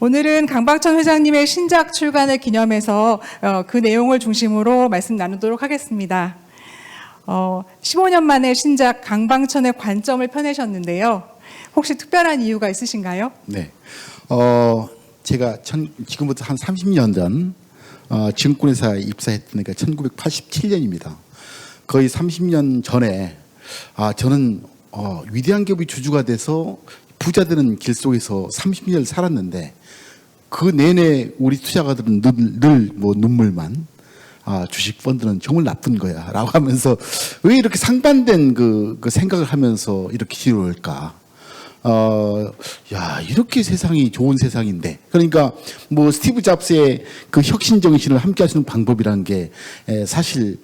오늘은 강방천 회장님의 신작 출간을 기념해서 그 내용을 중심으로 말씀 나누도록 하겠습니다. 15년 만에 신작 강방천의 관점을 펴내셨는데요. 혹시 특별한 이유가 있으신가요? 네. 제가 지금부터 한 30년 전 증권회사에 입사했으니까 1987년입니다. 거의 30년 전에 저는 위대한 기업의 주주가 돼서 부자 되는 길 속에서 30년을 살았는데 그 내내 우리 투자가들은 늘 눈물만 주식 펀드는 정말 나쁜 거야 라고 하면서 왜 이렇게 상반된 그 생각을 하면서 이렇게 지루할까. 이렇게 세상이 좋은 세상인데. 그러니까 뭐 스티브 잡스의 그 혁신 정신을 함께 하시는 방법이라는 게 사실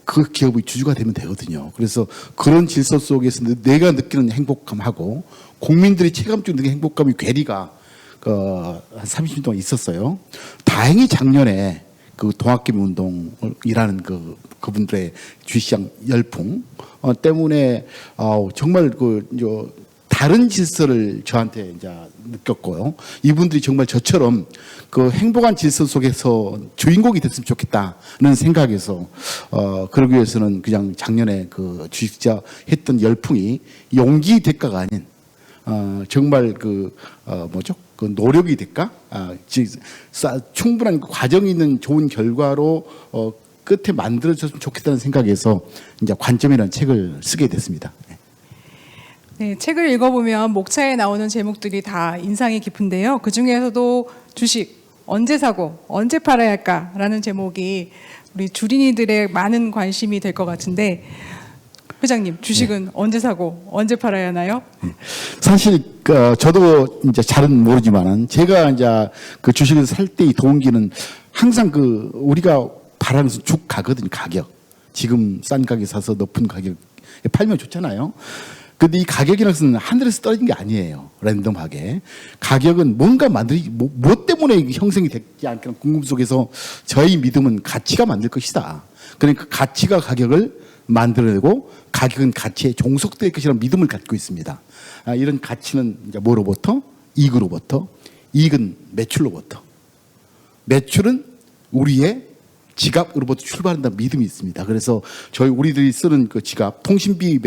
그 기업의 주주가 되면 되거든요. 그래서 그런 질서 속에서 내가 느끼는 행복감하고 국민들이 체감적으로 느끼는 행복감의 괴리가 한 30년 동안 있었어요. 다행히 작년에 그 동학개미 운동이라는 그분들의 주식시장 열풍 때문에 정말 다른 질서를 저한테 이제 느꼈고요. 이분들이 정말 저처럼 그 행복한 질서 속에서 주인공이 됐으면 좋겠다는 생각에서 그러기 위해서는 그냥 작년에 그 주식자 했던 열풍이 용기 대가가 아닌 정말 그 노력이 될까? 충분한 과정이 있는 좋은 결과로 끝에 만들어졌으면 좋겠다는 생각에서 이제 관점이라는 책을 쓰게 됐습니다. 네, 책을 읽어보면 목차에 나오는 제목들이 다 인상이 깊은데요. 그 중에서도 주식 언제 사고 언제 팔아야 할까라는 제목이 우리 주린이들의 많은 관심이 될 것 같은데, 회장님, 주식은 언제 사고 언제 팔아야 하나요? 사실 저도 이제 잘은 모르지만은 제가 이제 그 주식을 살 때의 동기는 항상 우리가 바라는 쭉 가거든요. 가격. 지금 싼 가격에 사서 높은 가격에 팔면 좋잖아요. 근데 이 가격이라는 것은 하늘에서 떨어진 게 아니에요. 랜덤하게. 가격은 뭔가 뭐 때문에 형성이 됐지 않겠나 궁금 속에서 저희 믿음은 가치가 만들 것이다. 그러니까 가치가 가격을 만들어내고 가격은 가치에 종속될 것이라는 믿음을 갖고 있습니다. 이런 가치는 이제 뭐로부터? 이익으로부터. 이익은 매출로부터. 매출은 우리의 지갑으로부터 출발한다는 믿음이 있습니다. 그래서 우리들이 쓰는 그 지갑, 통신비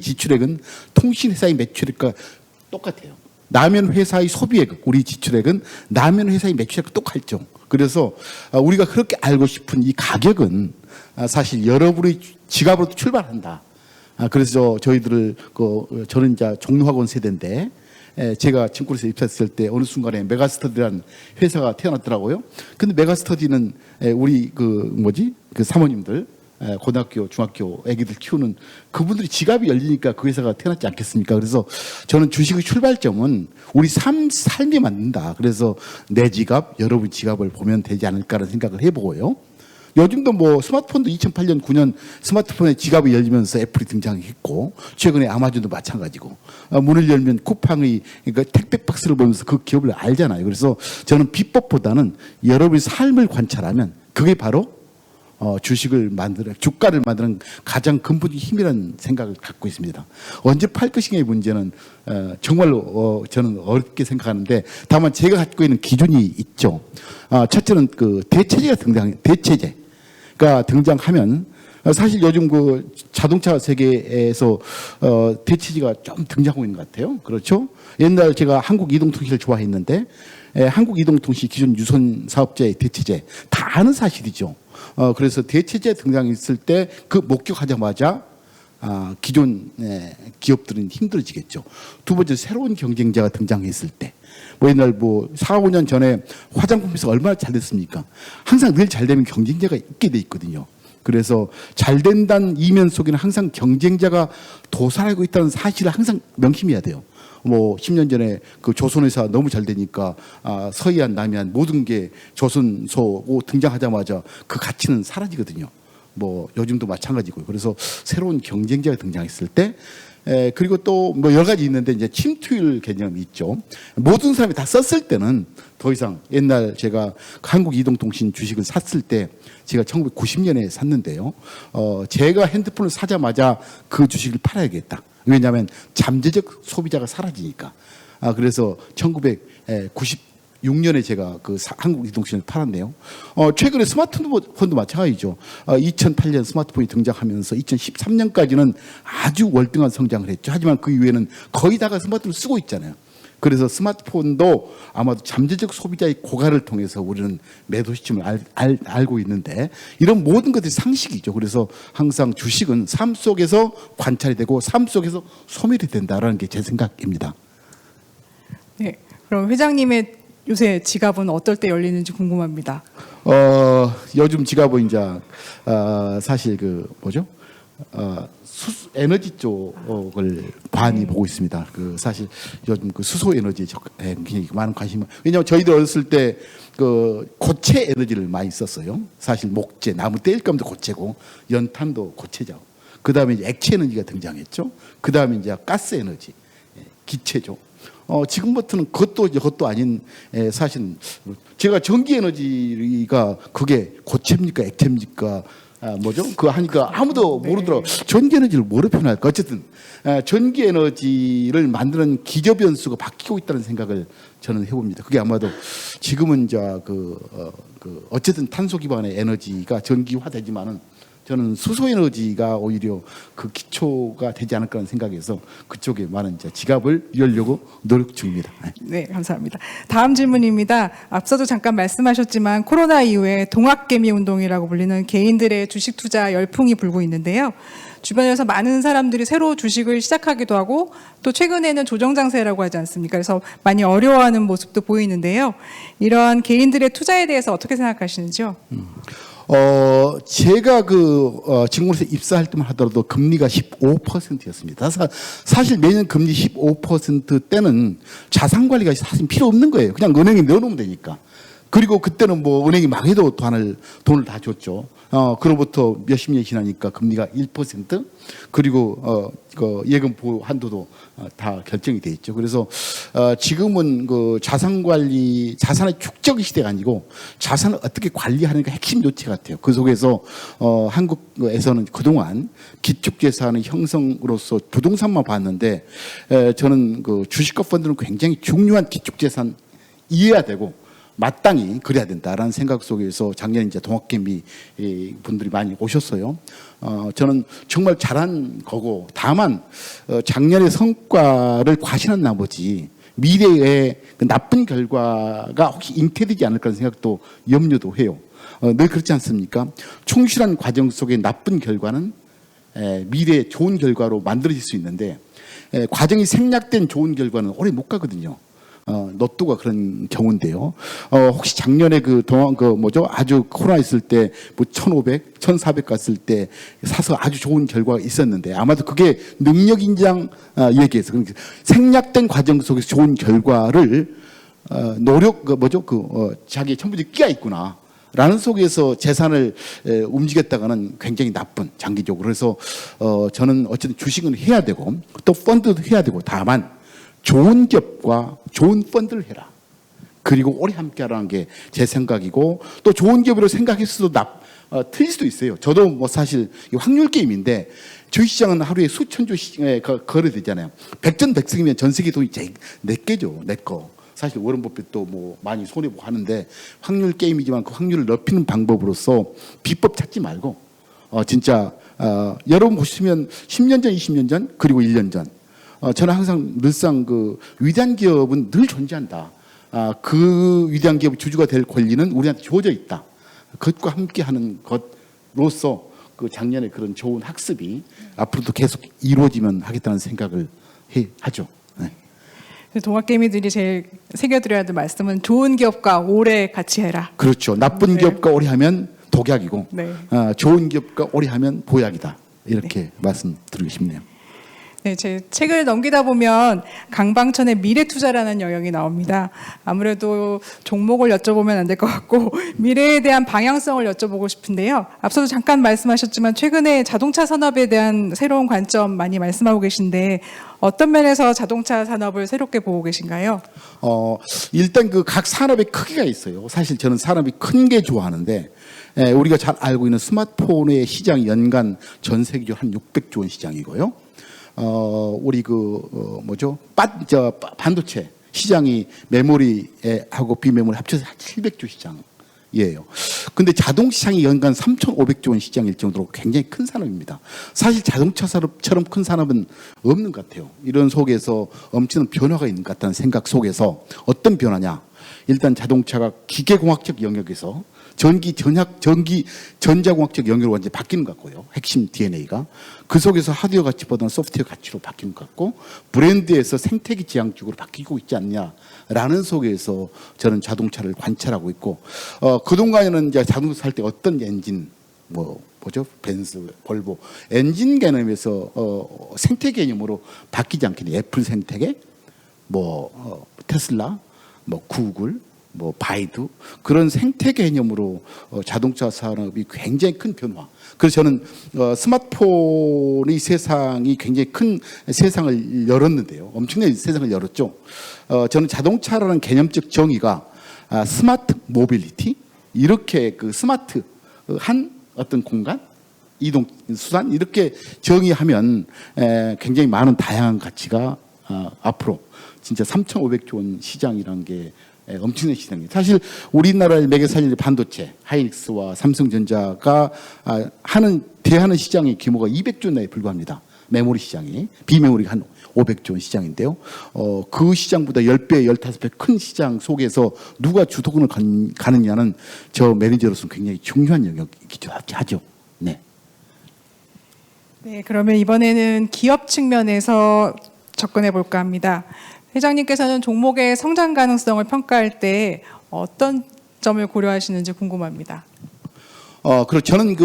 지출액은 통신회사의 매출액과 똑같아요. 라면 회사의 소비액, 우리 지출액은 라면 회사의 매출액과 똑같죠. 그래서 우리가 그렇게 알고 싶은 이 가격은 사실 여러분의 지갑으로 출발한다. 그래서 저희들을 저는 이제 종로학원 세대인데 제가 증권에서 입사했을 때 어느 순간에 메가스터디라는 회사가 태어났더라고요. 근데 메가스터디는 우리 그 사모님들 고등학교, 중학교 애기들 키우는 그분들이 지갑이 열리니까 그 회사가 태어났지 않겠습니까? 그래서 저는 주식의 출발점은 우리 삶이 만든다. 그래서 내 지갑, 여러분 지갑을 보면 되지 않을까라는 생각을 해보고요. 요즘도 뭐 스마트폰도 2008년, 9년 스마트폰에 지갑이 열리면서 애플이 등장했고, 최근에 아마존도 마찬가지고, 문을 열면 쿠팡의 그러니까 택배 박스를 보면서 그 기업을 알잖아요. 그래서 저는 비법보다는 여러분의 삶을 관찰하면 그게 바로 주식을 주가를 만드는 가장 근본적인 힘이라는 생각을 갖고 있습니다. 언제 팔 것인가의 문제는 정말로 저는 어렵게 생각하는데, 다만 제가 갖고 있는 기준이 있죠. 첫째는 대체제가 등장하면 사실 요즘 그 자동차 세계에서 대체제가 좀 등장하고 있는 것 같아요. 그렇죠? 옛날 제가 한국이동통신을 좋아했는데 한국이동통신 기존 유선 사업자의 대체제 다 아는 사실이죠. 그래서 대체제 등장했을 때 그 목격하자마자 기존 기업들은 힘들어지겠죠. 두 번째, 새로운 경쟁자가 등장했을 때, 옛날 4, 5년 전에 화장품 회사가 얼마나 잘 됐습니까? 항상 늘 잘 되면 경쟁자가 있게 돼 있거든요. 그래서 잘 된다는 이면 속에는 항상 경쟁자가 도사하고 있다는 사실을 항상 명심해야 돼요. 10년 전에 그 조선회사 너무 잘 되니까 서해안, 남해안 모든 게 조선소 등장하자마자 그 가치는 사라지거든요. 요즘도 마찬가지고요. 그래서 새로운 경쟁자가 등장했을 때, 그리고 또 여러 가지 있는데 이제 침투율 개념이 있죠. 모든 사람이 다 썼을 때는 더 이상, 옛날 제가 한국이동통신 주식을 샀을 때 제가 1990년에 샀는데요. 제가 핸드폰을 사자마자 그 주식을 팔아야겠다. 왜냐하면 잠재적 소비자가 사라지니까. 그래서 1996년에 제가 그 한국이동신을 팔았네요. 최근에 스마트폰도 마찬가지죠. 2008년 스마트폰이 등장하면서 2013년까지는 아주 월등한 성장을 했죠. 하지만 그 이후에는 거의 다가 스마트폰을 쓰고 있잖아요. 그래서 스마트폰도 아마도 잠재적 소비자의 고갈을 통해서 우리는 매도 시점을 알고 있는데 이런 모든 것들이 상식이죠. 그래서 항상 주식은 삶 속에서 관찰이 되고 삶 속에서 소멸이 된다라는 게 제 생각입니다. 네, 그럼 회장님의 요새 지갑은 어떨 때 열리는지 궁금합니다. 요즘 지갑은 이제 사실 그 뭐죠? 에너지 쪽을 많이 보고 있습니다. 그 사실 요즘 그 수소 에너지에 굉장히 많은 관심이. 왜냐하면 저희들 어렸을 때 그 고체 에너지를 많이 썼어요. 사실 목재, 나무 땔감도 고체고 연탄도 고체죠. 그 다음에 이제 액체 에너지가 등장했죠. 그 다음에 이제 가스 에너지, 기체죠. 지금부터는 그것도 아닌 사실 제가 전기 에너지가 그게 고체입니까 액체입니까? 뭐죠? 그거 하니까 아무도 모르더라고. 전기 에너지를 뭐로 표현할까? 어쨌든 전기 에너지를 만드는 기저 변수가 바뀌고 있다는 생각을 저는 해봅니다. 그게 아마도 지금은 이제 어쨌든 탄소 기반의 에너지가 전기화되지만은 저는 수소 에너지가 오히려 그 기초가 되지 않을까 하는 생각에서 그쪽에 많은 이제 지갑을 열려고 노력 중입니다. 네, 감사합니다. 다음 질문입니다. 앞서도 잠깐 말씀하셨지만 코로나 이후에 동학개미 운동이라고 불리는 개인들의 주식 투자 열풍이 불고 있는데요. 주변에서 많은 사람들이 새로 주식을 시작하기도 하고 또 최근에는 조정장세라고 하지 않습니까? 그래서 많이 어려워하는 모습도 보이는데요. 이러한 개인들의 투자에 대해서 어떻게 생각하시는지요? 제가 증권회사 입사할 때만 하더라도 금리가 15%였습니다. 사실 매년 금리 15% 때는 자산 관리가 사실 필요 없는 거예요. 그냥 은행에 넣어놓으면 되니까. 그리고 그때는 뭐 은행이 망해도 돈을 다 줬죠. 그로부터 몇십 년이 지나니까 금리가 1%, 그리고 예금 보호 한도도 다 결정이 돼 있죠. 그래서 지금은 그 자산 관리, 자산의 축적 시대가 아니고 자산을 어떻게 관리하는가 핵심 요체 같아요. 그 속에서 한국에서는 그동안 기축재산의 형성으로서 부동산만 봤는데 저는 그 주식과 펀드는 굉장히 중요한 기축재산 이해해야 되고 마땅히 그래야 된다라는 생각 속에서 작년에 이제 동학개미 분들이 많이 오셨어요. 저는 정말 잘한 거고 다만 작년의 성과를 과신한 나머지 미래에 그 나쁜 결과가 혹시 잉태되지 않을까 하는 생각도 염려도 해요. 늘 그렇지 않습니까? 충실한 과정 속에 나쁜 결과는 미래의 좋은 결과로 만들어질 수 있는데 과정이 생략된 좋은 결과는 오래 못 가거든요. 로또가 그런 경우인데요. 혹시 작년에 아주 코로나 있을 때 뭐 1,500, 1,400 갔을 때 사서 아주 좋은 결과가 있었는데 아마도 그게 능력 인정 얘기해서 그러니까 생략된 과정 속에서 좋은 결과를 자기의 천부지 끼가 있구나. 라는 속에서 재산을 움직였다가는 굉장히 나쁜 장기적으로. 그래서 저는 어쨌든 주식은 해야 되고 또 펀드도 해야 되고 다만 좋은 기업과 좋은 펀드를 해라. 그리고 오래 함께 하라는 게 제 생각이고 또 좋은 기업으로 생각했어도 틀릴 수도 있어요. 저도 뭐 사실 확률 게임인데 주식시장은 하루에 수천 주씩 거래되잖아요. 백전백승이면 전 세계 돈이 내 개죠. 내 거. 사실 워런 버핏도 뭐 많이 손해보고 하는데 확률 게임이지만 그 확률을 높이는 방법으로서 비법 찾지 말고 진짜 여러분 보시면 10년 전, 20년 전 그리고 1년 전 저는 항상 늘상 그 위대한 기업은 늘 존재한다. 그 위대한 기업의 주주가 될 권리는 우리한테 주어져 있다. 그것과 함께하는 것로서 그 작년에 그런 좋은 학습이 앞으로도 계속 이루어지면 하겠다는 생각을 하죠. 네. 동학개미들이 제일 새겨드려야 될 말씀은 좋은 기업과 오래 같이 해라. 그렇죠. 나쁜 기업과 오래 하면 독약이고 좋은 기업과 오래 하면 보약이다. 이렇게 말씀드리고 싶네요. 네, 제 책을 넘기다 보면 강방천의 미래투자라는 영역이 나옵니다. 아무래도 종목을 여쭤보면 안 될 것 같고 미래에 대한 방향성을 여쭤보고 싶은데요. 앞서도 잠깐 말씀하셨지만 최근에 자동차 산업에 대한 새로운 관점 많이 말씀하고 계신데 어떤 면에서 자동차 산업을 새롭게 보고 계신가요? 일단 그 각 산업의 크기가 있어요. 사실 저는 산업이 큰 게 좋아하는데 우리가 잘 알고 있는 스마트폰의 시장이 연간 전 세계적으로 한 600조 원 시장이고요. 우리 반도체 시장이 메모리하고 비메모리 합쳐서 700조 시장이에요. 근데 자동시장이 연간 3,500조 원 시장일 정도로 굉장히 큰 산업입니다. 사실 자동차 산업처럼 큰 산업은 없는 것 같아요. 이런 속에서 엄청난 변화가 있는 것 같다는 생각 속에서 어떤 변화냐. 일단 자동차가 기계공학적 영역에서 전자공학적 영역으로 완전히 바뀌는 것 같고요. 핵심 DNA가. 그 속에서 하드웨어 가치보다는 소프트웨어 가치로 바뀌는 것 같고, 브랜드에서 생태계 지향적으로 바뀌고 있지 않냐라는 속에서 저는 자동차를 관찰하고 있고, 그동안에는 이제 자동차 살 때 어떤 엔진, 뭐죠? 벤츠, 볼보. 엔진 개념에서, 생태 개념으로 바뀌지 않겠네요. 애플 생태계, 테슬라, 구글, 바이두 그런 생태 개념으로 자동차 산업이 굉장히 큰 변화. 그래서 저는 스마트폰의 세상이 굉장히 큰 세상을 열었는데요. 엄청나게 세상을 열었죠. 저는 자동차라는 개념적 정의가 스마트 모빌리티 이렇게 그 스마트한 어떤 공간 이동 수단 이렇게 정의하면 굉장히 많은 다양한 가치가 앞으로 진짜 3,500조 원 시장이라는 게 엄청난 시장이에요. 사실 우리나라의 매개 살릴 반도체, 하이닉스와 삼성전자가 대하는 시장의 규모가 200조 내에 불과합니다. 메모리 시장이 비메모리가 한 500조 원 시장인데요. 그 시장보다 10배, 15배 큰 시장 속에서 누가 주도권을 가느냐는 저 매니저로서는 굉장히 중요한 영역이기도 하죠. 네. 네, 그러면 이번에는 기업 측면에서 접근해 볼까 합니다. 회장님께서는 종목의 성장 가능성을 평가할 때 어떤 점을 고려하시는지 궁금합니다. 그리고 저는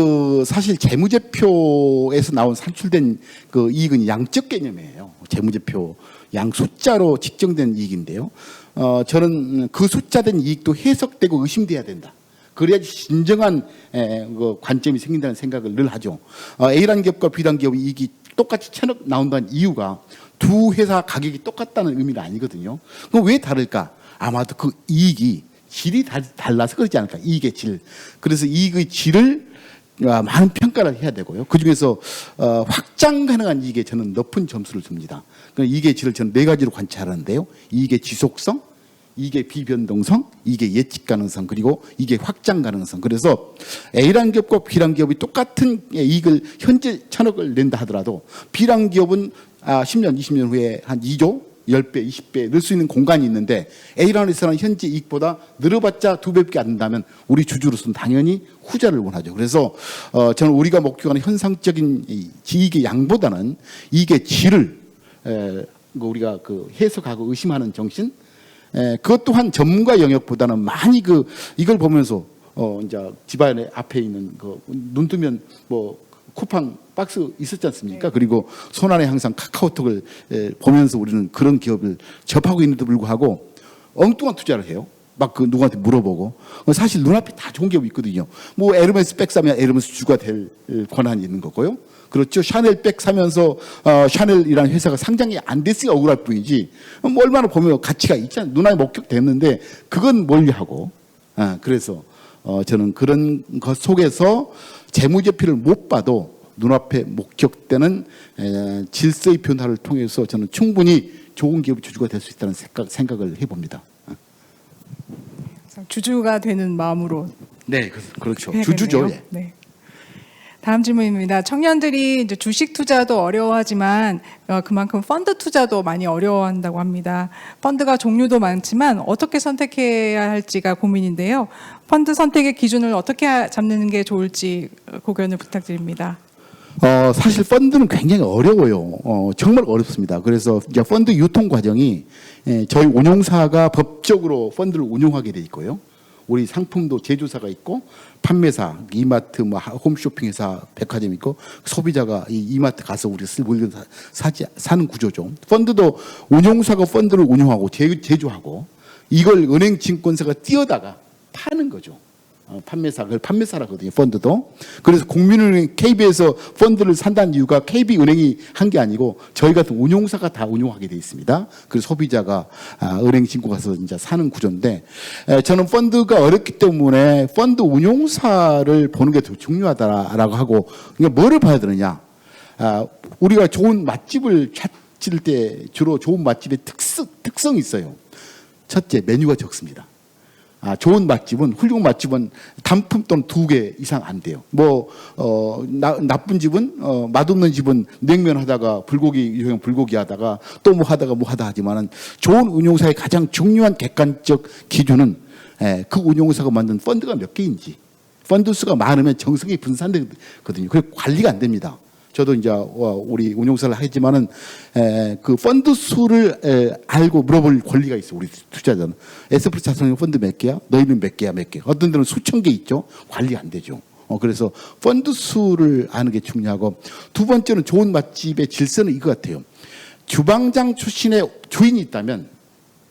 사실 재무제표에서 산출된 그 이익은 양적 개념이에요. 재무제표 양 숫자로 측정된 이익인데요. 저는 그 숫자된 이익도 해석되고 의심돼야 된다. 그래야지 진정한 관점이 생긴다는 생각을 늘 하죠. A라는 기업과 B라는 기업의 이익이 똑같이 1,000억 나온다는 이유가 두 회사 가격이 똑같다는 의미는 아니거든요. 그럼 왜 다를까? 아마도 그 이익이 질이 달라서 그러지 않을까? 이익의 질. 그래서 이익의 질을 많은 평가를 해야 되고요. 그중에서 확장 가능한 이익에 저는 높은 점수를 줍니다. 이익의 질을 저는 4가지로 관찰하는데요. 이익의 지속성, 이익의 비변동성, 이익의 예측 가능성, 그리고 이익의 확장 가능성. 그래서 A라는 기업과 B라는 기업이 똑같은 이익을 현재 1,000억을 낸다 하더라도 B라는 기업은 10년, 20년 후에 한 2조, 10배, 20배 늘 수 있는 공간이 있는데 A라는 회사는 현재 이익보다 늘어봤자 2배밖에 안 된다면 우리 주주로서는 당연히 후자를 원하죠. 그래서 저는 우리가 목표하는 현상적인 이익의 양보다는 이익의 질을 우리가 해석하고 의심하는 정신, 그것 또한 전문가 영역보다는 많이 이걸 보면서 이제 집안에 앞에 있는 눈 뜨면 쿠팡 박스 있었지 않습니까? 네. 그리고 손안에 항상 카카오톡을 보면서 우리는 그런 기업을 접하고 있는데도 불구하고 엉뚱한 투자를 해요. 누구한테 물어보고. 사실 눈앞에 다 좋은 기업이 있거든요. 에르메스 백 사면 에르메스 주가 될 권한이 있는 거고요. 그렇죠. 샤넬 백 사면서 샤넬이라는 회사가 상장이 안 됐으니까 억울할 뿐이지. 얼마나 보면 가치가 있잖아요. 눈앞에 목격됐는데 그건 멀리하고. 그래서 저는 그런 것 속에서 재무제표를 못 봐도 눈앞에 목격되는 질서의 변화를 통해서 저는 충분히 좋은 기업의 주주가 될 수 있다는 생각을 해봅니다. 주주가 되는 마음으로. 네, 그렇죠. 주주죠. 예. 네. 다음 질문입니다. 청년들이 이제 주식 투자도 어려워하지만 그만큼 펀드 투자도 많이 어려워한다고 합니다. 펀드가 종류도 많지만 어떻게 선택해야 할지가 고민인데요. 펀드 선택의 기준을 어떻게 잡는 게 좋을지 고견을 부탁드립니다. 사실 펀드는 굉장히 어려워요. 정말 어렵습니다. 그래서 이제 펀드 유통 과정이 저희 운용사가 법적으로 펀드를 운용하게 돼 있고요. 우리 상품도 제조사가 있고 판매사, 이마트, 홈쇼핑회사, 백화점 있고 소비자가 이 이마트 가서 우리 물건 사는 구조죠. 펀드도 운용사가 펀드를 운용하고 제조하고 이걸 은행 증권사가 띄어다가 파는 거죠. 그걸 판매사라거든요. 펀드도. 그래서 국민은행 KB에서 펀드를 산다는 이유가 KB은행이 한 게 아니고 저희 같은 운용사가 다 운용하게 돼 있습니다. 그래서 소비자가 은행 신고 가서 이제 사는 구조인데 저는 펀드가 어렵기 때문에 펀드 운용사를 보는 게 더 중요하다라고 하고 그러니까 뭐를 봐야 되느냐. 우리가 좋은 맛집을 찾을 때 주로 좋은 맛집의 특성이 있어요. 첫째, 메뉴가 적습니다. 좋은 맛집은, 훌륭한 맛집은 단품 또는 2개 이상 안 돼요. 나쁜 집은, 맛없는 집은 냉면 하다가 불고기 하다가 또 뭐 하다 하지만은 좋은 운용사의 가장 중요한 객관적 기준은 그 운용사가 만든 펀드가 몇 개인지, 펀드 수가 많으면 정성이 분산되거든요. 그래서 관리가 안 됩니다. 저도 이제 우리 운용사를 하지만은 그 펀드 수를 알고 물어볼 권리가 있어. 우리 투자자는 S&P 자산형 펀드 몇 개야? 너희는 몇 개야? 몇 개? 어떤 데는 수천 개 있죠. 관리 안 되죠. 그래서 펀드 수를 아는 게 중요하고, 두 번째는 좋은 맛집의 질서는 이거 같아요. 주방장 출신의 주인이 있다면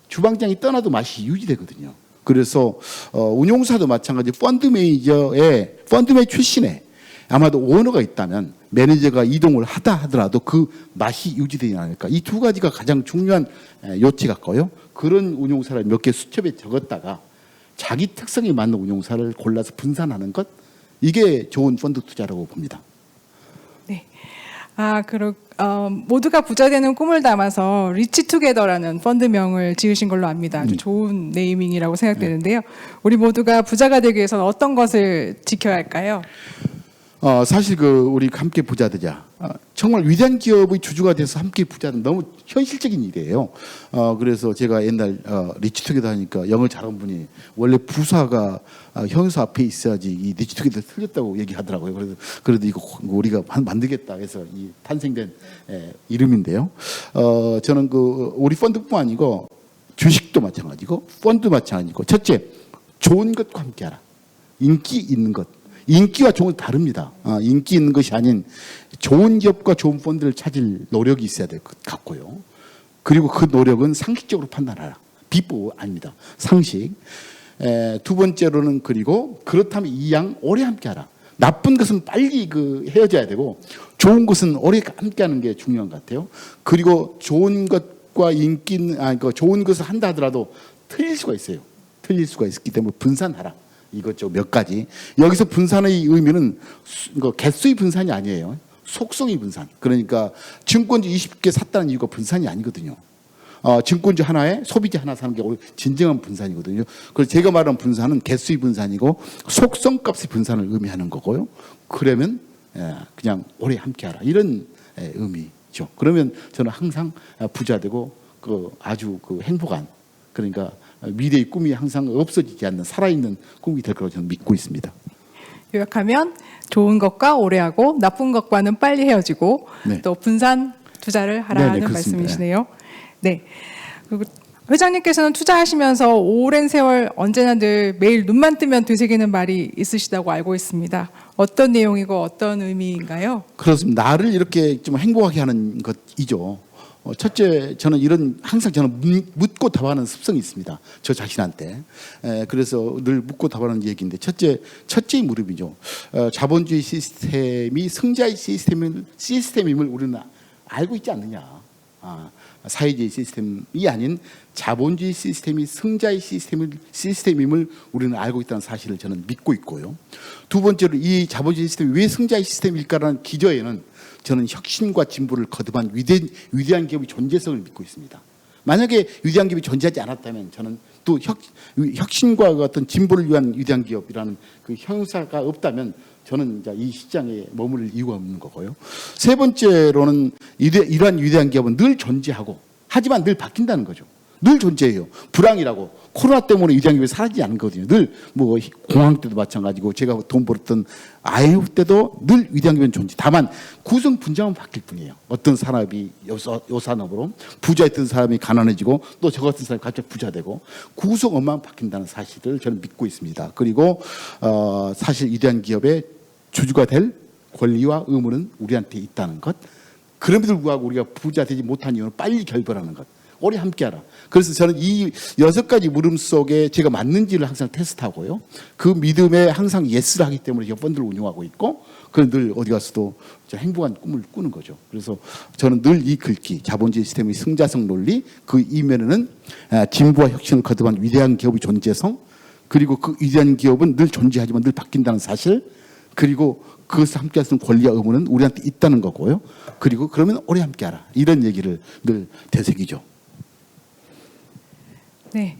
주방장이 떠나도 맛이 유지되거든요. 그래서 운용사도 마찬가지. 펀드 매니저 출신의 아마도 오너가 있다면 매니저가 이동을 하더라도 그 맛이 유지되지 않을까. 이 두 가지가 가장 중요한 요치 같고요. 그런 운용사를 몇 개 수첩에 적었다가 자기 특성에 맞는 운용사를 골라서 분산하는 것, 이게 좋은 펀드 투자라고 봅니다. 네. 모두가 부자 되는 꿈을 담아서 리치투게더라는 펀드명을 지으신 걸로 압니다. 아주 좋은 네이밍이라고 생각되는데요. 우리 모두가 부자가 되기 위해서는 어떤 것을 지켜야 할까요? 사실 우리 함께 부자 되자. 정말 위대한 기업의 주주가 돼서 함께 부자는 너무 현실적인 일이에요. 그래서 제가 옛날 리치투게더 하니까 영어 잘하는 분이 원래 부사가 형사 앞에 있어야지 이 리치투게더 틀렸다고 얘기하더라고요. 그래도 이거 우리가 만들겠다 해서 이 탄생된 이름인데요. 저는 우리 펀드뿐만 아니고 주식도 마찬가지고 펀드 마찬가지고, 첫째, 좋은 것과 함께하라. 인기 있는 것. 인기와 좋은 건 다릅니다. 인기 있는 것이 아닌 좋은 기업과 좋은 펀드를 찾을 노력이 있어야 될 것 같고요. 그리고 그 노력은 상식적으로 판단하라. 비법 아닙니다. 상식. 두 번째로는, 그리고 그렇다면 이 양 오래 함께하라. 나쁜 것은 빨리 헤어져야 되고 좋은 것은 오래 함께하는 게 중요한 것 같아요. 그리고 좋은 것과 좋은 것을 한다 하더라도 틀릴 수가 있어요. 틀릴 수가 있기 때문에 분산하라. 이것저것 몇 가지. 여기서 분산의 의미는 개수의 분산이 아니에요. 속성의 분산. 그러니까 증권주 20개 샀다는 이유가 분산이 아니거든요. 증권주 하나에 소비자 하나 사는 게 진정한 분산이거든요. 그래서 제가 말하는 분산은 개수의 분산이고 속성값의 분산을 의미하는 거고요. 그러면 그냥 오래 함께하라, 이런 의미죠. 그러면 저는 항상 부자 되고 아주 행복한, 그러니까 미래의 꿈이 항상 없어지지 않는 살아있는 꿈이 될 거라고 저는 믿고 있습니다. 요약하면 좋은 것과 오래하고 나쁜 것과는 빨리 헤어지고, 네. 또 분산 투자를 하라는 말씀이시네요. 네. 그리고 회장님께서는 투자하시면서 오랜 세월 언제나 늘 매일 눈만 뜨면 되새기는 말이 있으시다고 알고 있습니다. 어떤 내용이고 어떤 의미인가요? 그렇습니다. 나를 이렇게 좀 행복하게 하는 것이죠. 첫째, 항상 저는 묻고 답하는 습성이 있습니다. 저 자신한테. 그래서 늘 묻고 답하는 얘기인데, 첫째의 물음이죠. 자본주의 시스템이 승자의 시스템임을 우리는 알고 있지 않느냐. 사회주의 시스템이 아닌 자본주의 시스템이 승자의 시스템임을 우리는 알고 있다는 사실을 저는 믿고 있고요. 두 번째로, 이 자본주의 시스템이 왜 승자의 시스템일까라는 기저에는 저는 혁신과 진보를 거듭한 위대한 기업의 존재성을 믿고 있습니다. 만약에 위대한 기업이 존재하지 않았다면 저는 또 혁신과 어떤 진보를 위한 위대한 기업이라는 그 형사가 없다면 저는 이제 이 시장에 머무를 이유가 없는 거고요. 세 번째로는 이러한 위대한 기업은 늘 존재하고, 하지만 늘 바뀐다는 거죠. 늘 존재해요. 불황이라고 코로나 때문에 위대한 기업이 사라지지 않은 거거든요. 늘 공황 때도 마찬가지고, 제가 돈 벌었던 IMF 때도 늘 위대한 기업은 존재. 다만 구성 분장은 바뀔 뿐이에요. 어떤 사람이 요 산업으로 부자였던 사람이 가난해지고, 또 저 같은 사람이 갑자기 부자되고, 구성원만 바뀐다는 사실을 저는 믿고 있습니다. 그리고 사실 위대한 기업의 주주가 될 권리와 의무는 우리한테 있다는 것. 그럼에도 불구하고 우리가 부자 되지 못한 이유는 빨리 결별하는 것. 오래 함께하라. 그래서 저는 이 6가지 물음 속에 제가 맞는지를 항상 테스트하고요. 그 믿음에 항상 예스를 하기 때문에 제가 펀드를 운영하고 있고, 늘 어디 가서도 행복한 꿈을 꾸는 거죠. 그래서 저는 늘 이 글귀, 자본주의 시스템의 승자성 논리, 그 이면에는 진보와 혁신을 거듭한 위대한 기업의 존재성, 그리고 그 위대한 기업은 늘 존재하지만 늘 바뀐다는 사실, 그리고 그것을 함께 할 수 있는 권리와 의무는 우리한테 있다는 거고요. 그리고 그러면 오래 함께하라. 이런 얘기를 늘 되새기죠. 네.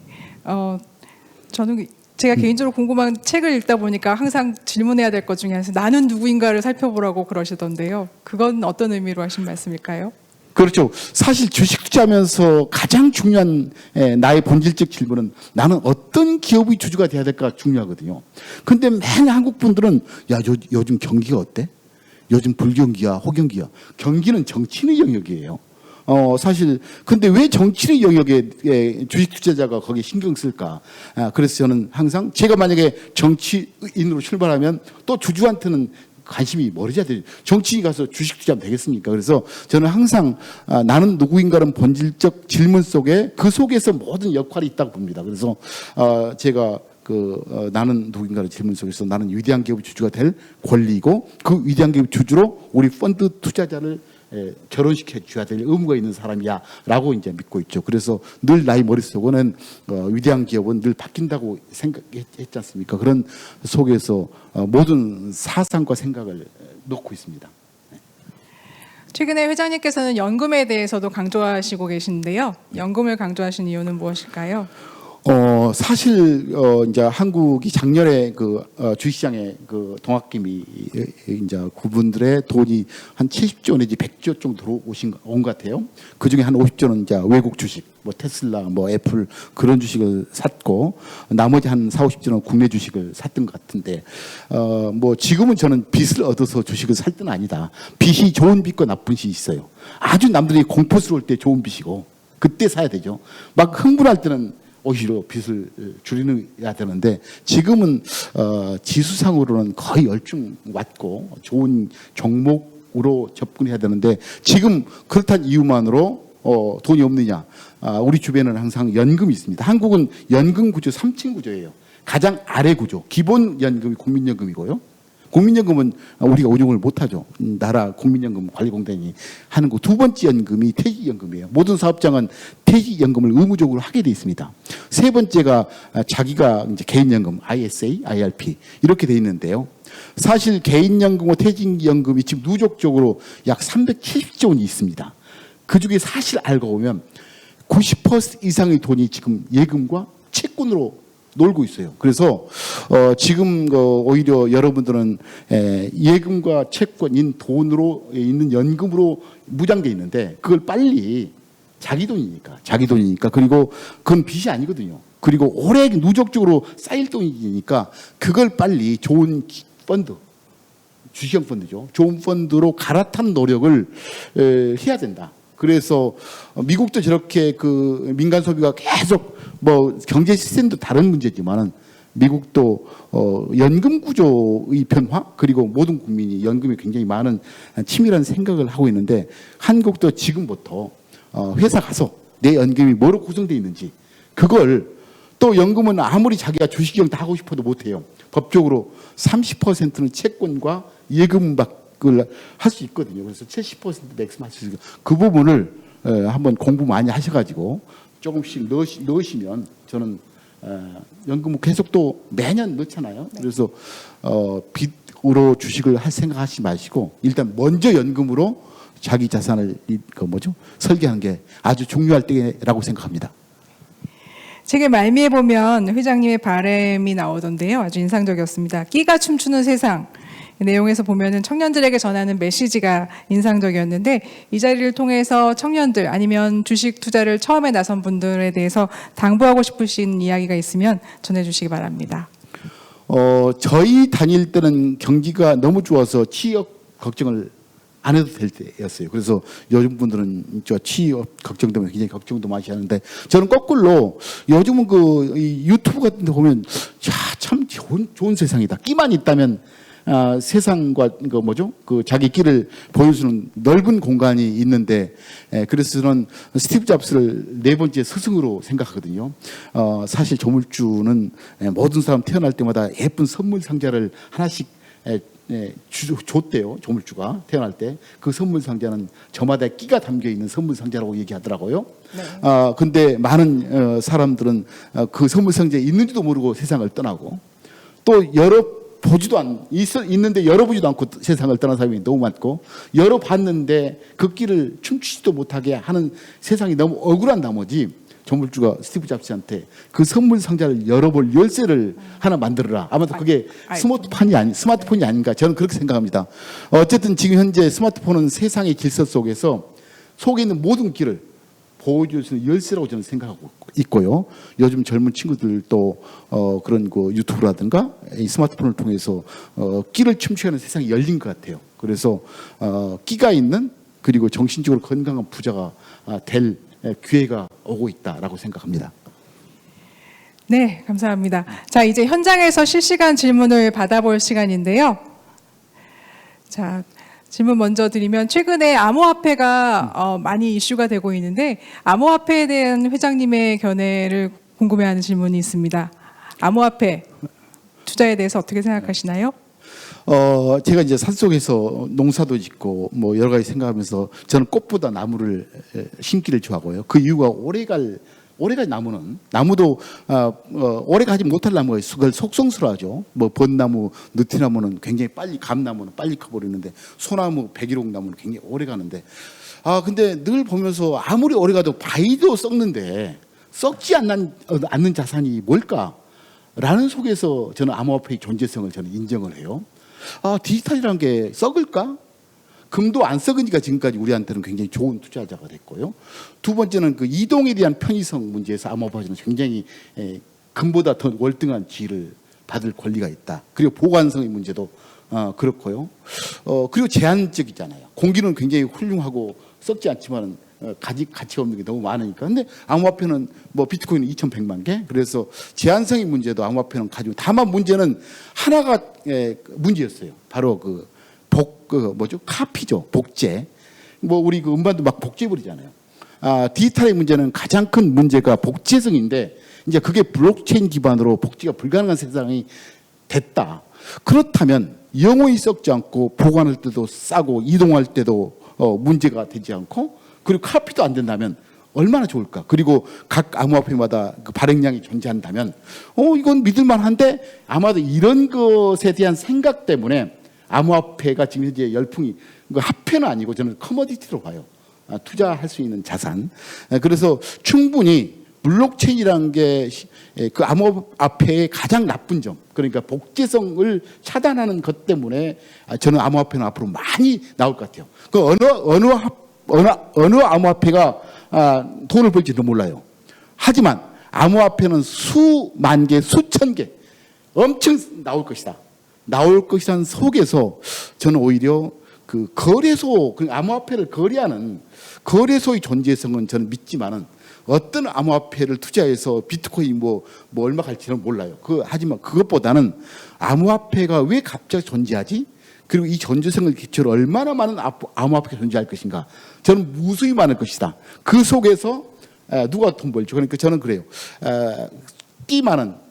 저는 제가 개인적으로 궁금한 책을 읽다 보니까 항상 질문해야 될 것 중에 하나는 나는 누구인가를 살펴보라고 그러시던데요. 그건 어떤 의미로 하신 말씀일까요? 그렇죠. 사실 주식 투자하면서 가장 중요한 나의 본질적 질문은 나는 어떤 기업의 주주가 돼야 될까 중요하거든요. 근데 맨 한국 분들은 야, 요즘 경기가 어때? 요즘 불경기야, 호경기야. 경기는 정치인의 영역이에요. 사실 근데 왜 정치의 영역에 주식 투자자가 거기에 신경 쓸까? 그래서 저는 항상 제가 만약에 정치인으로 출발하면 또 주주한테는 관심이 멀어져야 돼요. 정치인 가서 주식 투자하면 되겠습니까? 그래서 저는 항상 나는 누구인가는 본질적 질문 속에 그 속에서 모든 역할이 있다고 봅니다. 그래서 제가 나는 누구인가의 질문 속에서 나는 위대한 기업의 주주가 될 권리이고 그 위대한 기업의 주주로 우리 펀드 투자자를 결혼시켜 줘야 될 의무가 있는 사람이야 라고 이제 믿고 있죠. 그래서 늘 나의 머릿속에는 위대한 기업은 늘 바뀐다고 생각했지 않습니까? 그런 속에서 모든 사상과 생각을 놓고 있습니다. 최근에 회장님께서는 연금에 대해서도 강조하시고 계신데요. 연금을 강조하신 이유는 무엇일까요? 사실 이제 한국이 작년에 주식시장에 동학개미 이제 그분들의 돈이 한 70조 내지 100조 정도 온 것 같아요. 그 중에 한 50조는 이제 외국 주식, 뭐 테슬라, 뭐 애플 그런 주식을 샀고 나머지 한 40, 50조는 국내 주식을 샀던 것 같은데 뭐 지금은 저는 빚을 얻어서 주식을 살 때는 아니다. 빚이 좋은 빚과 나쁜 빚이 있어요. 아주 남들이 공포스러울 때 좋은 빚이고 그때 사야 되죠. 막 흥분할 때는 오히려 빚을 줄여야 되는데 지금은 지수상으로는 거의 열중 왔고 좋은 종목으로 접근해야 되는데 지금 그렇다는 이유만으로 돈이 없느냐. 우리 주변에는 항상 연금이 있습니다. 한국은 연금 구조 3층 구조예요. 가장 아래 구조 기본 연금이 국민연금이고요. 국민연금은 우리가 운용을 못하죠. 나라 국민연금 관리공단이 하는 거. 두 번째 연금이 퇴직연금이에요. 모든 사업장은 퇴직연금을 의무적으로 하게 돼 있습니다. 세 번째가 자기가 이제 개인연금, ISA, IRP 이렇게 돼 있는데요. 사실 개인연금과 퇴직연금이 지금 누적적으로 약 370조 원이 있습니다. 그 중에 사실 알고 보면 90% 이상의 돈이 지금 예금과 채권으로 놀고 있어요. 그래서 지금 오히려 여러분들은 예금과 채권인 돈으로 있는 연금으로 무장돼 있는데 그걸 빨리 자기 돈이니까 그리고 그건 빚이 아니거든요. 그리고 오래 누적적으로 쌓일 돈이니까 그걸 빨리 좋은 펀드 주식형 펀드죠. 좋은 펀드로 갈아탄 노력을 해야 된다. 그래서 미국도 저렇게 민간 소비가 계속 뭐 경제 시스템도 다른 문제지만은 미국도 연금 구조의 변화 그리고 모든 국민이 연금에 굉장히 많은 치밀한 생각을 하고 있는데 한국도 지금부터 회사 가서 내 연금이 뭐로 구성되어 있는지 그걸 또 연금은 아무리 자기가 주식형 다 하고 싶어도 못해요. 법적으로 30%는 채권과 예금밖을 할 수 있거든요. 그래서 70% 맥스만 할 수 있어요. 그 부분을 한번 공부 많이 하셔가지고 조금씩 넣으시면 저는 연금을 계속 또 매년 넣잖아요. 그래서 빚으로 주식을 할 생각하지 마시고 일단 먼저 연금으로 자기 자산을 설계하는 게 아주 중요할 때라고 생각합니다. 책의 말미에 보면 회장님의 바람이 나오던데요. 아주 인상적이었습니다. 끼가 춤추는 세상. 내용에서 보면은 청년들에게 전하는 메시지가 인상적이었는데 이 자리를 통해서 청년들 아니면 주식 투자를 처음에 나선 분들에 대해서 당부하고 싶으신 이야기가 있으면 전해주시기 바랍니다. 저희 다닐 때는 경기가 너무 좋아서 취업 걱정을 안 해도 될 때였어요. 그래서 요즘 분들은 저 취업 걱정 때문에 굉장히 걱정도 많이 하는데 저는 거꾸로 요즘은 이 유튜브 같은 데 보면 참 좋은 세상이다. 끼만 있다면 세상과 자기 끼를 보여주는 넓은 공간이 있는데 그래서 저는 스티브 잡스를 네 번째 스승으로 생각하거든요. 사실 조물주는 모든 사람 태어날 때마다 예쁜 선물 상자를 하나씩 줬대요. 조물주가 태어날 때 그 선물 상자는 저마다 끼가 담겨 있는 선물 상자라고 얘기하더라고요. 네. 근데 많은 사람들은 그 선물 상자에 있는지도 모르고 세상을 떠나고 또 있는데 열어보지도 않고 세상을 떠난 사람이 너무 많고 열어봤는데 그 끼를 춤추지도 못하게 하는 세상이 너무 억울한 나머지 조물주가 스티브 잡스한테 그 선물 상자를 열어볼 열쇠를 하나 만들어라. 아마도 그게 스마트폰이 아닌가 저는 그렇게 생각합니다. 어쨌든 지금 현재 스마트폰은 세상의 질서 속에서 속에 있는 모든 길을 보여줄 수 있는 열쇠라고 저는 생각하고 있고요. 요즘 젊은 친구들도 그런 그 유튜브라든가 이 스마트폰을 통해서 끼를 춤추는 세상이 열린 것 같아요. 그래서 끼가 있는 그리고 정신적으로 건강한 부자가 될 기회가 오고 있다라고 생각합니다. 네, 감사합니다. 자, 이제 현장에서 실시간 질문을 받아볼 시간인데요. 자, 질문 먼저 드리면 최근에 암호화폐가 많이 이슈가 되고 있는데 암호화폐에 대한 회장님의 견해를 궁금해하는 질문이 있습니다. 암호화폐 투자에 대해서 어떻게 생각하시나요? 제가 이제 산속에서 농사도 짓고 뭐 여러 가지 생각하면서 저는 꽃보다 나무를 심기를 좋아하고요. 그 이유가 오래갈 나무도 오래 가지 못할 나무가 있어요. 그걸 속성스러워하죠. 뭐 벚나무, 느티나무는 굉장히 빨리, 감나무는 빨리 커버리는데 소나무, 백일홍 나무는 굉장히 오래 가는데 근데 늘 보면서 아무리 오래 가도 바위도 썩는데 썩지 않는 자산이 뭘까라는 속에서 저는 암호화폐의 존재성을 저는 인정을 해요. 디지털이라는 게 썩을까? 금도 안 썩으니까 지금까지 우리한테는 굉장히 좋은 투자자가 됐고요. 두 번째는 그 이동에 대한 편의성 문제에서 암호화폐는 굉장히 금보다 더 월등한 지위를 받을 권리가 있다. 그리고 보관성의 문제도 그렇고요. 그리고 제한적이잖아요. 공기는 굉장히 훌륭하고 썩지 않지만 가치가 없는 게 너무 많으니까. 근데 암호화폐는 뭐 비트코인은 2,100만 개. 그래서 제한성의 문제도 암호화폐는 가지고. 다만 문제는 하나가 문제였어요. 바로 카피죠. 복제. 뭐 우리 그 음반도 막 복제해버리잖아요. 디지털의 문제는 가장 큰 문제가 복제성인데 이제 그게 블록체인 기반으로 복제가 불가능한 세상이 됐다. 그렇다면 영원히 썩지 않고 보관할 때도 싸고 이동할 때도 문제가 되지 않고 그리고 카피도 안 된다면 얼마나 좋을까. 그리고 각 암호화폐마다 그 발행량이 존재한다면 이건 믿을만한데 아마도 이런 것에 대한 생각 때문에 암호화폐가 지금 현재 열풍이 화폐는 아니고 저는 커머디티로 봐요. 투자할 수 있는 자산. 그래서 충분히 블록체인이라는 게 그 암호화폐의 가장 나쁜 점, 그러니까 복제성을 차단하는 것 때문에 저는 암호화폐는 앞으로 많이 나올 것 같아요. 그 어느 암호화폐가 돈을 벌지도 몰라요. 하지만 암호화폐는 수만 개, 수천 개 엄청 나올 것이다. 나올 것이라는 속에서 저는 오히려 그 거래소, 그 암호화폐를 거래하는 거래소의 존재성은 저는 믿지만은 어떤 암호화폐를 투자해서 비트코인 뭐 얼마 갈지는 몰라요. 하지만 그것보다는 암호화폐가 왜 갑자기 존재하지? 그리고 이 존재성을 기초로 얼마나 많은 암호화폐가 존재할 것인가? 저는 무수히 많을 것이다. 그 속에서 누가 돈 벌죠? 그러니까 저는 그래요.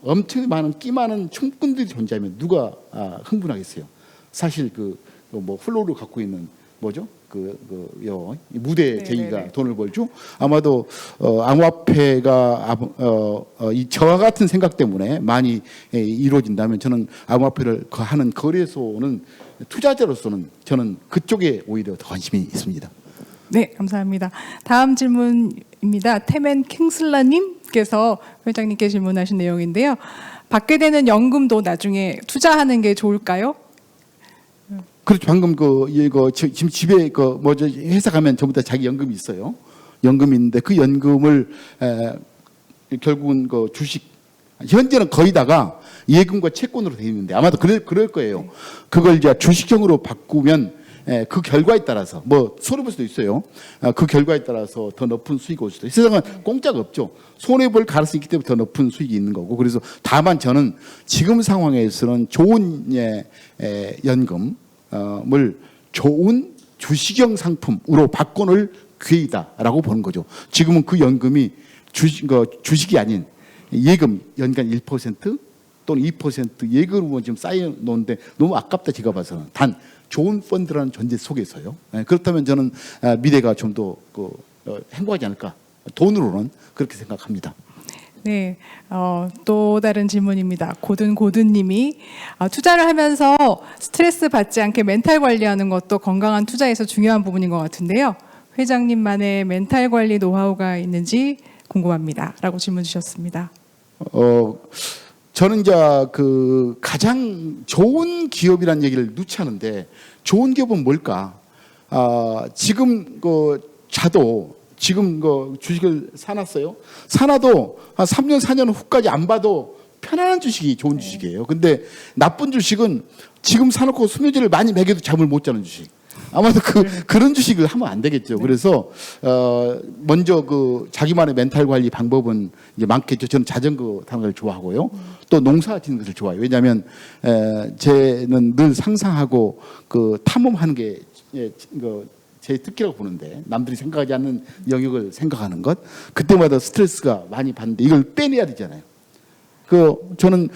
엄청 많은 끼 많은 춤꾼들이 존재하면 누가 흥분하겠어요? 사실 뭐 플로우를 갖고 있는 뭐죠? 무대 제의가 돈을 벌죠. 아마도 암호화폐가 이 저와 같은 생각 때문에 많이 이루어진다면 저는 암호화폐를 하는 거래소는 투자자로서는 저는 그쪽에 오히려 더 관심이 있습니다. 네, 감사합니다. 다음 질문입니다. 태맨 킹슬라님께서 회장님께 질문하신 내용인데요. 받게 되는 연금도 나중에 투자하는 게 좋을까요? 그렇죠. 방금 지금 집에 회사 가면 전부 다 자기 연금이 있어요. 연금이 있는데 그 연금을 결국은 주식 현재는 거의 다가 예금과 채권으로 되어 있는데 아마도 그럴 거예요. 그걸 이제 주식형으로 바꾸면 그 결과에 따라서 뭐 손해볼 수도 있어요. 그 결과에 따라서 더 높은 수익이 올 수도 있어요. 세상은 공짜가 없죠. 손해볼 가능성이 있기 때문에 더 높은 수익이 있는 거고. 그래서 다만 저는 지금 상황에서는 좋은 연금을 좋은 주식형 상품으로 바꿔놓을 기회이다라고 보는 거죠. 지금은 그 연금이 주식이 아닌 예금 연간 1% 또는 2% 예금으로 지금 쌓여놓는데 너무 아깝다 제가 봐서는. 단 좋은 펀드라는 존재 속에서요. 그렇다면 저는 미래가 좀 더 행복하지 않을까. 돈으로는 그렇게 생각합니다. 네, 또 다른 질문입니다. 고든님이 투자를 하면서 스트레스 받지 않게 멘탈 관리하는 것도 건강한 투자에서 중요한 부분인 것 같은데요. 회장님만의 멘탈 관리 노하우가 있는지 궁금합니다.라고 질문 주셨습니다. 저는 이제 그 가장 좋은 기업이라는 얘기를 누차하는데 좋은 기업은 뭘까? 지금 자도 지금 주식을 사놨어요. 사놔도 한 3년 4년 후까지 안 봐도 편안한 주식이 좋은 주식이에요. 근데 나쁜 주식은 지금 사놓고 수면제를 많이 먹여도 잠을 못 자는 주식. 아마도 그런 주식을 하면 안 되겠죠. 그래서 먼저 자기만의 멘탈 관리 방법은 이제 많겠죠. 저는 자전거 타는 걸 좋아하고요. 또 농사 짓는 것을 좋아해요. 왜냐하면 저는 늘 상상하고 탐험하는 게 제 특기라고 보는데, 남들이 생각하지 않는 영역을 생각하는 것, 그때마다 스트레스가 많이 받는데 이걸 빼내야 되잖아요. 저는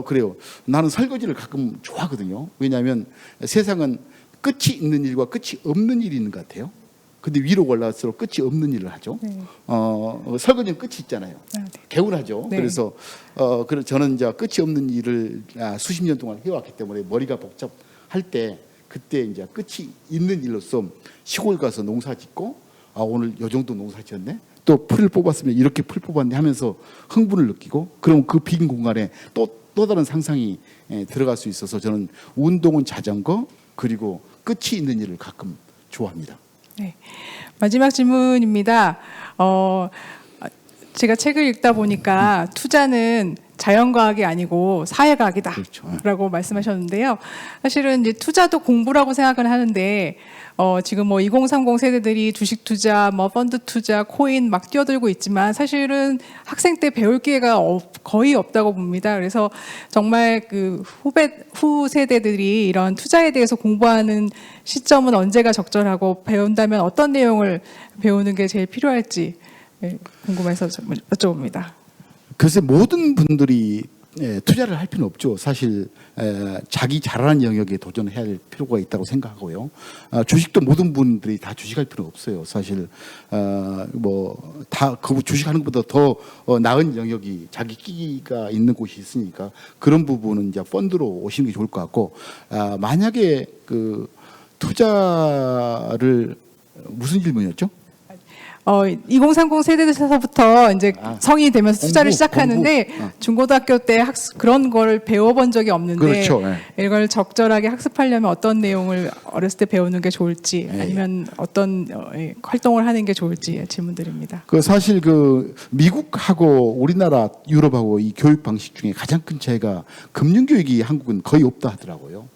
그래요. 나는 설거지를 가끔 좋아하거든요. 왜냐하면 세상은 끝이 있는 일과 끝이 없는 일이 있는 것 같아요. 근데 위로 올라갈수록 끝이 없는 일을 하죠. 네. 설거지는 끝이 있잖아요. 네. 개운하죠. 네. 그래서 저는 이제 끝이 없는 일을 수십 년 동안 해왔기 때문에 머리가 복잡할 때, 그때 이제 끝이 있는 일로서 시골 가서 농사 짓고, 오늘 요 정도 농사 지었네. 또 풀을 뽑았으면 이렇게 풀 뽑았네 하면서 흥분을 느끼고, 그럼 그 빈 공간에 또 다른 상상이 들어갈 수 있어서 저는 운동은 자전거, 그리고 끝이 있는 일을 가끔 좋아합니다. 네. 마지막 질문입니다. 제가 책을 읽다 보니까 투자는 자연과학이 아니고 사회과학이다라고 그렇죠. 말씀하셨는데요. 사실은 이제 투자도 공부라고 생각을 하는데 지금 2030 세대들이 주식 투자, 펀드 투자, 코인 막 뛰어들고 있지만 사실은 학생 때 배울 기회가 거의 없다고 봅니다. 그래서 정말 후 세대들이 이런 투자에 대해서 공부하는 시점은 언제가 적절하고, 배운다면 어떤 내용을 배우는 게 제일 필요할지 궁금해서 여쭤봅니다. 글쎄, 모든 분들이 투자를 할 필요는 없죠. 사실 자기 잘하는 영역에 도전해야 할 필요가 있다고 생각하고요. 주식도 모든 분들이 다 주식할 필요는 없어요. 사실 주식하는 것보다 더 나은 영역이 자기 끼가 있는 곳이 있으니까 그런 부분은 이제 펀드로 오시는 게 좋을 것 같고, 만약에 투자를 무슨 질문이었죠? 2030 세대에서부터 이제 성인이 되면서 투자를 시작하는데 중고등학교 때 그런 걸 배워본 적이 없는데, 그렇죠. 이걸 적절하게 학습하려면 어떤 내용을 어렸을 때 배우는 게 좋을지, 아니면 어떤 활동을 하는 게 좋을지 질문드립니다. 사실 미국하고 우리나라, 유럽하고 이 교육 방식 중에 가장 큰 차이가 금융 교육이 한국은 거의 없다 하더라고요.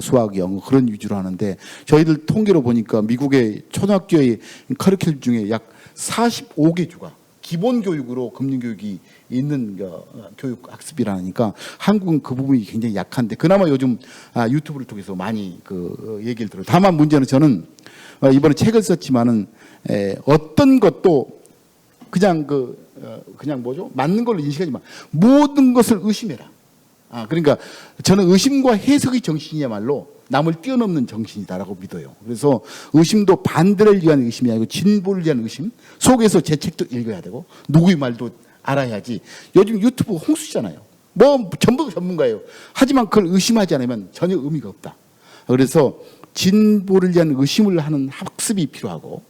수학, 영어 그런 위주로 하는데, 저희들 통계로 보니까 미국의 초등학교의 커리큘럼 중에 약 45개 주가 기본 교육으로 금융 교육이 있는 교육 학습이라니까 한국은 그 부분이 굉장히 약한데, 그나마 요즘 유튜브를 통해서 많이 얘기를 들어요. 다만 문제는, 저는 이번에 책을 썼지만은 어떤 것도 그냥 맞는 걸로 인식하지 마. 모든 것을 의심해라. 그러니까 저는 의심과 해석의 정신이야말로 남을 뛰어넘는 정신이다라고 믿어요. 그래서 의심도 반대를 위한 의심이 아니고 진보를 위한 의심 속에서 제 책도 읽어야 되고, 누구의 말도 알아야지. 요즘 유튜브 홍수잖아요. 전부 전문가예요. 하지만 그걸 의심하지 않으면 전혀 의미가 없다. 그래서 진보를 위한 의심을 하는 학습이 필요하고,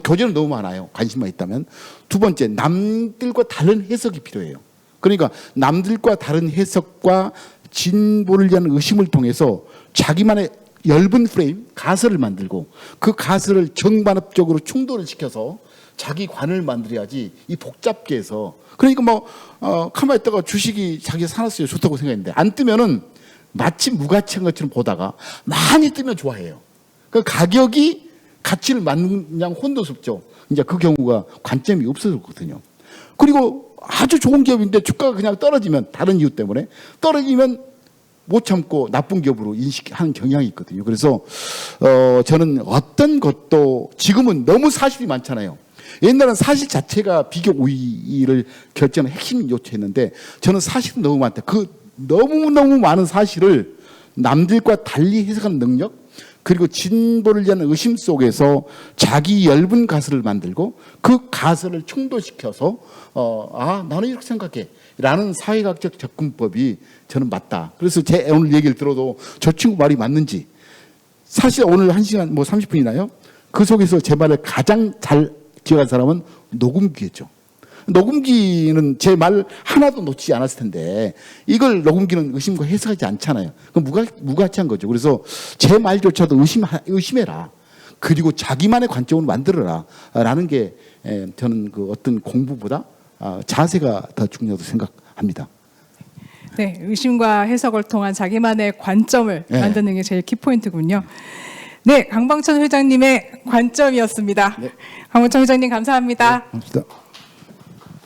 교재는 너무 많아요. 관심만 있다면. 두 번째, 남들과 다른 해석이 필요해요. 그러니까 남들과 다른 해석과 진보를 위한 의심을 통해서 자기만의 넓은 프레임, 가설을 만들고, 그 가설을 정반합적으로 충돌을 시켜서 자기 관을 만들어야지, 이 복잡계에서. 그러니까 가만히 있다가 주식이 자기가 사놨어요. 좋다고 생각했는데 안 뜨면은 마치 무가치한 것처럼 보다가 많이 뜨면 좋아해요. 그 가격이 가치를 맞는 양 혼돈스럽죠. 이제 그 경우가 관점이 없어졌거든요. 그리고 아주 좋은 기업인데 주가가 그냥 떨어지면, 다른 이유 때문에 떨어지면 못 참고 나쁜 기업으로 인식하는 경향이 있거든요. 그래서 저는 어떤 것도, 지금은 너무 사실이 많잖아요. 옛날은 사실 자체가 비교 우위를 결정하는 핵심 요체였는데, 저는 사실은 너무 많다. 너무너무 많은 사실을 남들과 달리 해석하는 능력, 그리고 진보를 위한 의심 속에서 자기 얇은 가설을 만들고, 그 가설을 충돌시켜서 나는 이렇게 생각해 라는 사회학적 접근법이 저는 맞다. 그래서 제 오늘 얘기를 들어도 저 친구 말이 맞는지, 사실 오늘 1시간 30분이나요? 그 속에서 제 말을 가장 잘 기억한 사람은 노금기였죠. 녹음기는 제 말 하나도 놓치지 않았을 텐데 이걸 녹음기는 의심과 해석하지 않잖아요. 그럼 무가치한 거죠. 그래서 제 말조차도 의심해라. 그리고 자기만의 관점을 만들어라. 라는 게 저는 그 어떤 공부보다 자세가 더 중요하다고 생각합니다. 네, 의심과 해석을 통한 자기만의 관점을 네. 만드는 게 제일 키포인트군요. 네, 강방천 회장님의 관점이었습니다. 네. 강방천 회장님 감사합니다. 고맙습니다.